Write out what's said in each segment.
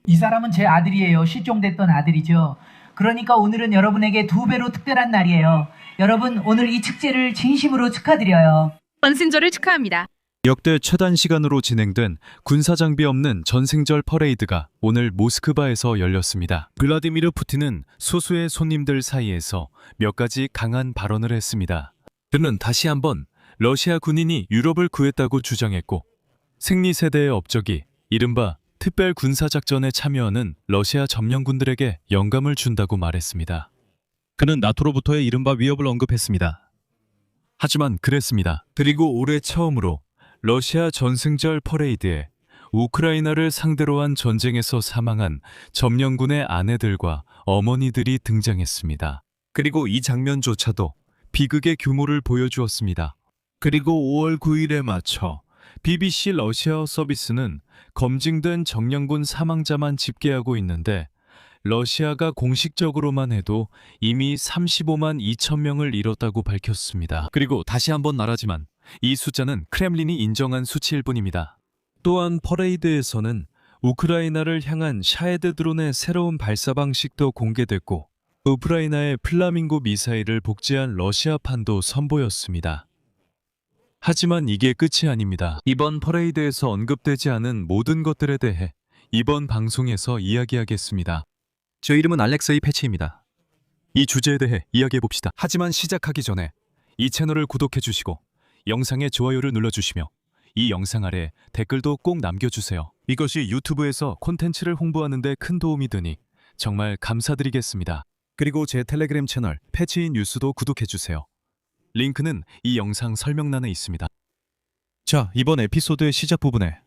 이 사람은 제 아들이에요. 실종됐던 아들이죠. 그러니까 오늘은 여러분에게 2배로 특별한 날이에요. 여러분, 오늘 이 축제를 진심으로 축하드려요. 전승절을 축하합니다. 역대 최단 시간으로 진행된 군사 장비 없는 전승절 퍼레이드가 오늘 모스크바에서 열렸습니다. 블라디미르 푸틴은 소수의 손님들 사이에서 몇 가지 강한 발언을 했습니다. 그는 다시 한번 러시아 군인이 유럽을 구했다고 주장했고, 생리세대의 업적이 이른바 특별 군사작전에 참여하는 러시아 점령군들에게 영감을 준다고 말했습니다. 그는 나토로부터의 이른바 위협을 언급했습니다. 하지만 그랬습니다. 그리고 올해 처음으로 러시아 전승절 퍼레이드에 우크라이나를 상대로 한 전쟁에서 사망한 점령군의 아내들과 어머니들이 등장했습니다. 그리고 이 장면조차도 비극의 규모를 보여주었습니다. 그리고 5월 9일에 맞춰 BBC 러시아 서비스는 검증된 점령군 사망자만 집계하고 있는데, 러시아가 공식적으로만 해도 이미 35만 2천 명을 잃었다고 밝혔습니다. 그리고 다시 한번 말하지만 이 숫자는 크렘린이 인정한 수치일 뿐입니다. 또한 퍼레이드에서는 우크라이나를 향한 샤헤드 드론의 새로운 발사 방식도 공개됐고, 우크라이나의 플라밍고 미사일을 복제한 러시아판도 선보였습니다. 하지만 이게 끝이 아닙니다. 이번 퍼레이드에서 언급되지 않은 모든 것들에 대해 이번 방송에서 이야기하겠습니다. 제 이름은 알렉세이 패치입니다. 이 주제에 대해 이야기해봅시다. 하지만 시작하기 전에 이 채널을 구독해주시고 영상에 좋아요를 눌러주시며 이 영상 아래 댓글도 꼭 남겨주세요. 이것이 유튜브에서 콘텐츠를 홍보하는 데 큰 도움이 되니 정말 감사드리겠습니다. 그리고 제 텔레그램 채널 패치인 뉴스도 구독해주세요. 링크는 이 영상 설명란에 있습니다. 자, 이번 에피소드의 시작 부분에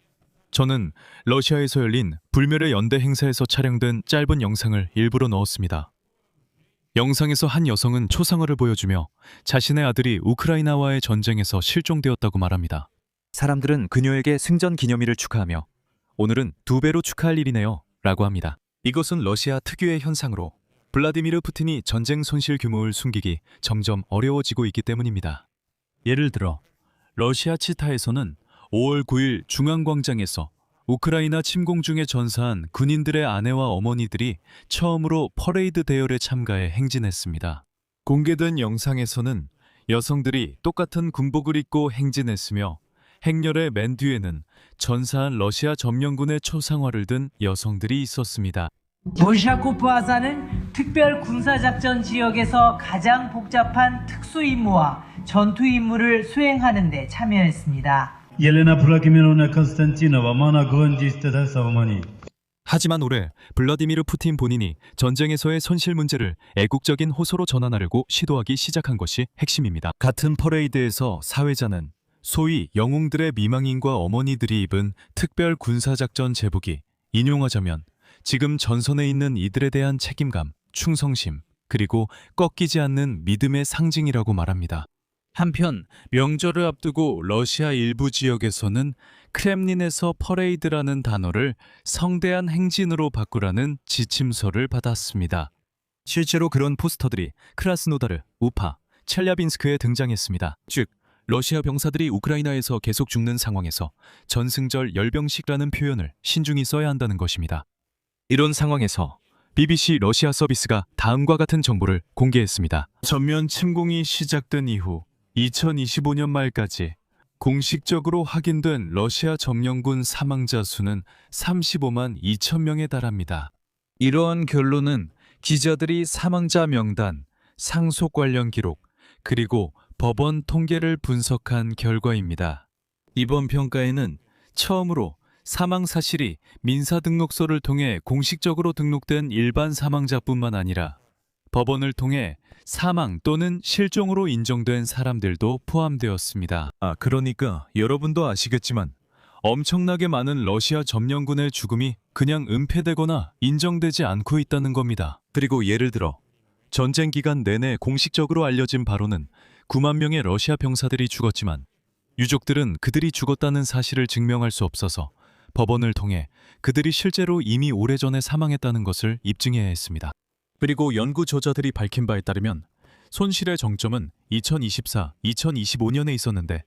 저는 러시아에서 열린 불멸의 연대 행사에서 촬영된 짧은 영상을 일부러 넣었습니다. 영상에서 한 여성은 초상화를 보여주며 자신의 아들이 우크라이나와의 전쟁에서 실종되었다고 말합니다. 사람들은 그녀에게 승전 기념일을 축하하며 오늘은 2배로 축하할 일이네요 라고 합니다. 이것은 러시아 특유의 현상으로 블라디미르 푸틴이 전쟁 손실 규모를 숨기기 점점 어려워지고 있기 때문입니다. 예를 들어 러시아 치타에서는 5월 9일 중앙광장에서 우크라이나 침공 중에 전사한 군인들의 아내와 어머니들이 처음으로 퍼레이드 대열에 참가해 행진했습니다. 공개된 영상에서는 여성들이 똑같은 군복을 입고 행진했으며 행렬의 맨 뒤에는 전사한 러시아 점령군의 초상화를 든 여성들이 있었습니다. 모샤코프아사는 특별 군사작전 지역에서 가장 복잡한 특수임무와 전투임무를 수행하는 데 참여했습니다. Елена Владимировна Константинова, мана гвардейста 사모니. 하지만 올해 블라디미르 푸틴 본인이 전쟁에서의 손실 문제를 애국적인 호소로 전환하려고 시도하기 시작한 것이 핵심입니다. 같은 퍼레이드에서 사회자는 소위 영웅들의 미망인과 어머니들이 입은 특별 군사작전 제복이 인용하자면 지금 전선에 있는 이들에 대한 책임감, 충성심, 그리고 꺾이지 않는 믿음의 상징이라고 말합니다. 한편 명절을 앞두고 러시아 일부 지역에서는 크렘린에서 퍼레이드라는 단어를 성대한 행진으로 바꾸라는 지침서를 받았습니다. 실제로 그런 포스터들이 크라스노다르, 우파, 첼야빈스크에 등장했습니다. 즉, 러시아 병사들이 우크라이나에서 계속 죽는 상황에서 전승절 열병식이라는 표현을 신중히 써야 한다는 것입니다. 이런 상황에서 BBC 러시아 서비스가 다음과 같은 정보를 공개했습니다. 전면 침공이 시작된 이후 2025년 말까지 공식적으로 확인된 러시아 점령군 사망자 수는 35만 2천 명에 달합니다. 이러한 결론은 기자들이 사망자 명단, 상속 관련 기록, 그리고 법원 통계를 분석한 결과입니다. 이번 평가에는 처음으로 사망 사실이 민사등록소를 통해 공식적으로 등록된 일반 사망자뿐만 아니라 법원을 통해 사망 또는 실종으로 인정된 사람들도 포함되었습니다. 그러니까 여러분도 아시겠지만 엄청나게 많은 러시아 점령군의 죽음이 그냥 은폐되거나 인정되지 않고 있다는 겁니다. 그리고 예를 들어 전쟁 기간 내내 공식적으로 알려진 바로는 9만 명의 러시아 병사들이 죽었지만 유족들은 그들이 죽었다는 사실을 증명할 수 없어서 법원을 통해 그들이 실제로 이미 오래전에 사망했다는 것을 입증해야 했습니다. 그리고 연구 저자들이 밝힌 바에 따르면 손실의 정점은 2024, 2025년에 있었는데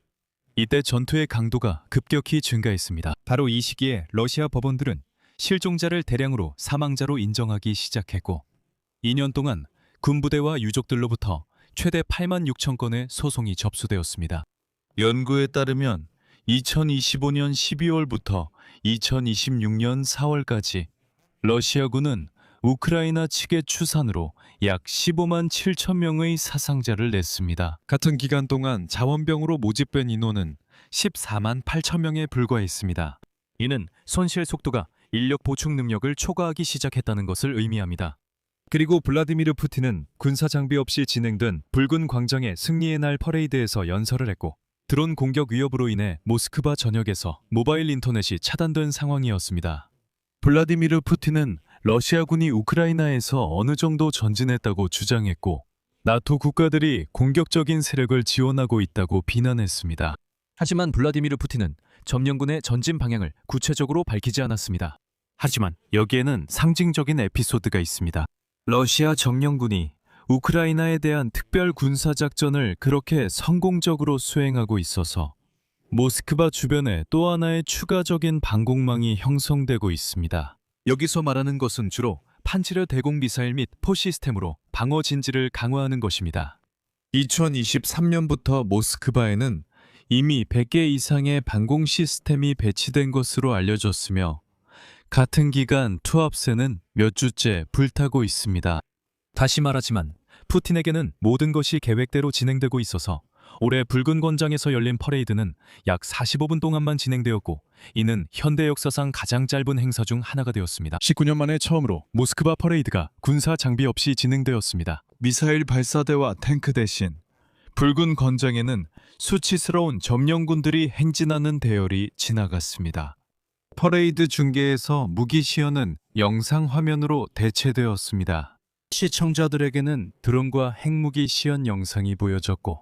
이때 전투의 강도가 급격히 증가했습니다. 바로 이 시기에 러시아 법원들은 실종자를 대량으로 사망자로 인정하기 시작했고 2년 동안 군부대와 유족들로부터 최대 8만 6천 건의 소송이 접수되었습니다. 연구에 따르면 2025년 12월부터 2026년 4월까지 러시아군은 우크라이나 측의 추산으로 약 15만 7천 명의 사상자를 냈습니다. 같은 기간 동안 자원병으로 모집된 인원은 14만 8천 명에 불과했습니다. 이는 손실 속도가 인력 보충 능력을 초과하기 시작했다는 것을 의미합니다. 그리고 블라디미르 푸틴은 군사 장비 없이 진행된 붉은 광장의 승리의 날 퍼레이드에서 연설을 했고 드론 공격 위협으로 인해 모스크바 전역에서 모바일 인터넷이 차단된 상황이었습니다. 블라디미르 푸틴은 러시아군이 우크라이나에서 어느 정도 전진했다고 주장했고 나토 국가들이 공격적인 세력을 지원하고 있다고 비난했습니다. 하지만 블라디미르 푸틴은 점령군의 전진 방향을 구체적으로 밝히지 않았습니다. 하지만 여기에는 상징적인 에피소드가 있습니다. 러시아 점령군이 우크라이나에 대한 특별 군사작전을 그렇게 성공적으로 수행하고 있어서 모스크바 주변에 또 하나의 추가적인 방공망이 형성되고 있습니다. 여기서 말하는 것은 주로 판치르 대공 미사일 및 포 시스템으로 방어 진지를 강화하는 것입니다. 2023년부터 모스크바에는 이미 100개 이상의 방공 시스템이 배치된 것으로 알려졌으며 같은 기간 투합세는 몇 주째 불타고 있습니다. 다시 말하지만 푸틴에게는 모든 것이 계획대로 진행되고 있어서 올해 붉은 광장에서 열린 퍼레이드는 약 45분 동안만 진행되었고 이는 현대 역사상 가장 짧은 행사 중 하나가 되었습니다. 19년 만에 처음으로 모스크바 퍼레이드가 군사 장비 없이 진행되었습니다. 미사일 발사대와 탱크 대신 붉은 광장에는 수치스러운 점령군들이 행진하는 대열이 지나갔습니다. 퍼레이드 중계에서 무기 시연은 영상 화면으로 대체되었습니다. 시청자들에게는 드론과 핵무기 시연 영상이 보여졌고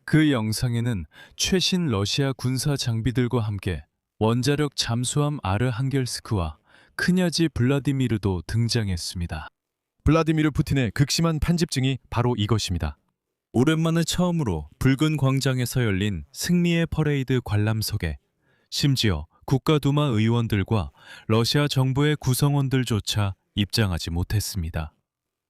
그 영상에는 최신 러시아 군사 장비들과 함께 원자력 잠수함 아르항겔스크와 크냐지 블라디미르도 등장했습니다. 블라디미르 푸틴의 극심한 편집증이 바로 이것입니다. 오랜만에 처음으로 붉은 광장에서 열린 승리의 퍼레이드 관람석에 심지어 국가두마 의원들과 러시아 정부의 구성원들조차 입장하지 못했습니다.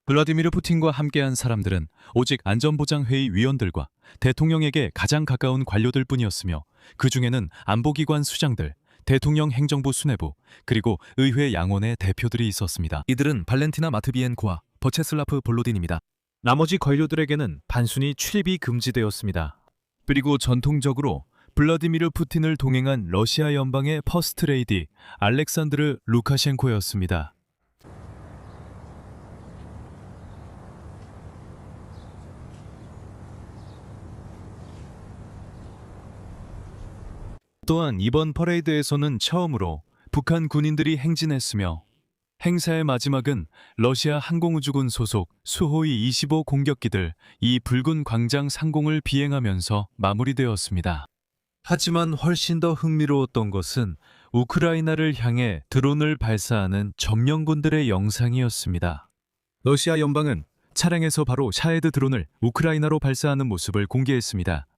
블라디미르 푸틴과 함께한 사람들은 오직 안전보장회의 위원들과 대통령에게 가장 가까운 관료들 뿐이었으며 그 중에는 안보기관 수장들, 대통령 행정부 수뇌부, 그리고 의회 양원의 대표들이 있었습니다. 이들은 발렌티나 마트비엔코와 버체슬라프 볼로딘입니다. 나머지 관료들에게는 단순히 출입이 금지되었습니다. 그리고 전통적으로 블라디미르 푸틴을 동행한 러시아 연방의 퍼스트 레이디 알렉산드르 루카셴코였습니다. 또한 이번 퍼레이드에서는 처음으로 북한 군인들이 행진했으며 행사의 마지막은 러시아 항공우주군 소속 수호이 25 공격기들 이 붉은 광장 상공을 비행하면서 마무리되었습니다. 하지만 훨씬 더 흥미로웠던 것은 우크라이나를 향해 드론을 발사하는 점령군들의 영상이었습니다. 러시아 연방은 차량에서 바로 샤헤드 드론을 우크라이나로 발사하는 모습을 공개했습니다.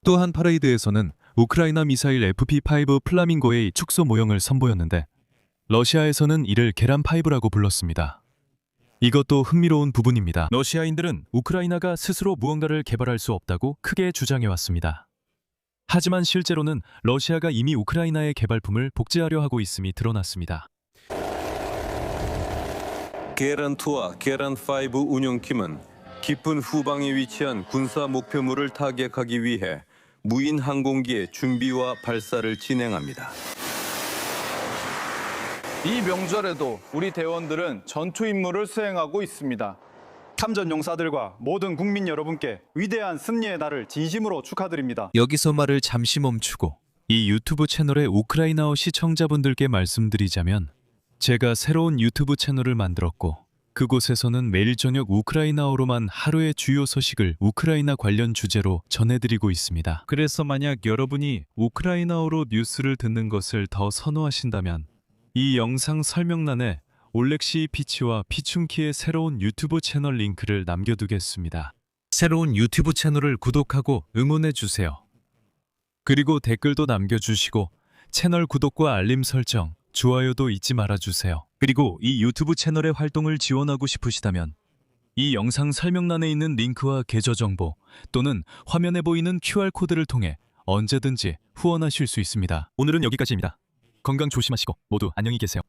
또한 퍼레이드에서는 우크라이나 미사일 FP5 플라밍고의 축소 모형을 선보였는데 러시아에서는 이를 계란5라고 불렀습니다. 이것도 흥미로운 부분입니다. 러시아인들은 우크라이나가 스스로 무언가를 개발할 수 없다고 크게 주장해왔습니다. 하지만 실제로는 러시아가 이미 우크라이나의 개발품을 복제하려 하고 있음이 드러났습니다. 계란2와 계란5 운용팀은 깊은 후방에 위치한 군사 목표물을 타격하기 위해 무인 항공기의 준비와 발사를 진행합니다. 이 명절에도 우리 대원들은 전투 임무를 수행하고 있습니다. 참전 용사들과 모든 국민 여러분께 위대한 승리의 날을 진심으로 축하드립니다. 여기서 말을 잠시 멈추고 이 유튜브 채널의 우크라이나어 시청자분들께 말씀드리자면 제가 새로운 유튜브 채널을 만들었고 그곳에서는 매일 저녁 우크라이나어로만 하루의 주요 소식을 우크라이나 관련 주제로 전해드리고 있습니다. 그래서 만약 여러분이 우크라이나어로 뉴스를 듣는 것을 더 선호하신다면 이 영상 설명란에 올렉시 피치와 피춘키의 새로운 유튜브 채널 링크를 남겨두겠습니다. 새로운 유튜브 채널을 구독하고 응원해주세요. 그리고 댓글도 남겨주시고 채널 구독과 알림 설정, 좋아요도 잊지 말아주세요. 그리고 이 유튜브 채널의 활동을 지원하고 싶으시다면 이 영상 설명란에 있는 링크와 계좌 정보 또는 화면에 보이는 QR코드를 통해 언제든지 후원하실 수 있습니다. 오늘은 여기까지입니다. 건강 조심하시고 모두 안녕히 계세요.